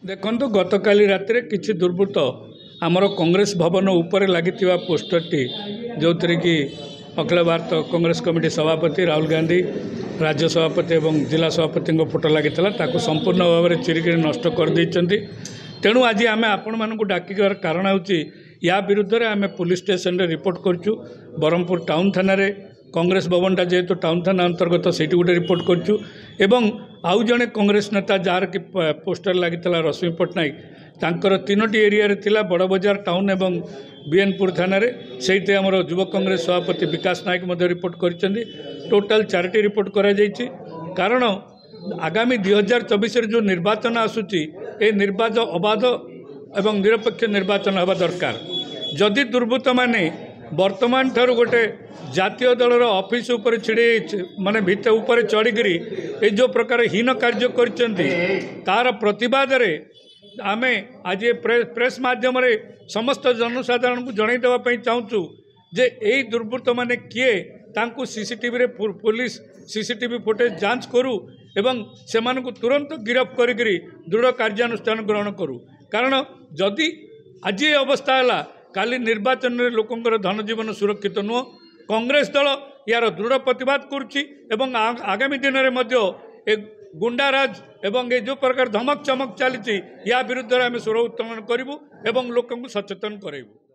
देखो गतकाली रात किसी दुर्बृत्त आमर कांग्रेस भवन उपर लगी पोस्टरटी जो थी कि अखिल भारत कांग्रेस कमिटी सभापति राहुल गांधी राज्य सभापति और जिला सभापति फोटो लगी संपूर्ण भाव में चिरिकी नष्ट कर तेणु आज आम आपण मानक डाकिबार कारण या विरुद्ध में आम पुलिस स्टेशन रे रिपोर्ट करूँ ब्रह्मपुर टाउन थाना रे कांग्रेस भवनटा जेहेतु टाउन थाना अंतर्गत से गोटे रिपोर्ट करूँ एवं आउ जड़े कांग्रेस नेता जार कि पोस्टर लगी रश्मि पट्टनायक तांकर 3टी एरिया रे थिला बड़ बजार टाउन एवं बीएनपुर थाना रे सेठी हमर युव कांग्रेस सभापति विकास नायक मध्य रिपोर्ट करिसेंती टोटाल 4टी रिपोर्ट करा जायछि कारण आगामी 2024 रे जो निर्वाचन आसुची ए निर्वाचन अबाध एवं निरपेक्ष निर्वाचन हवा दरकार जदि दुर्बृत्त माने वर्तमान ठार गोटे जातीय दलर ऑफिस उपर छिड़े माने भितर ऊपर चढ़ी ए जो प्रकार हीन कार्य करचंती तार प्रतिवाद रे आमे आज प्रेस माध्यम रे समस्त जनसाधारण को जणाई देवा पई चाहूँ जे एई दुर्बृत्त माने किए तांकु सीसीटीवी रे पुलिस सीसीटीवी फुटेज जांच करू एवं सेमान को तुरंत गिरफ्त करी दृढ़ कार्यानुष्ठान ग्रहण करू कारण जदि आज ये अवस्था है काली निर्वाचन में लोकंर धन जीवन सुरक्षित नुह कांग्रेस दल यार दृढ़ प्रतिवाद करुच्ची एवं आगामी दिन में गुंडाराज एवं ये जो प्रकार धमक चमक चली या विरुद्ध में स्वर उत्तोलन करूँ एवं लोक सचेतन करेबू।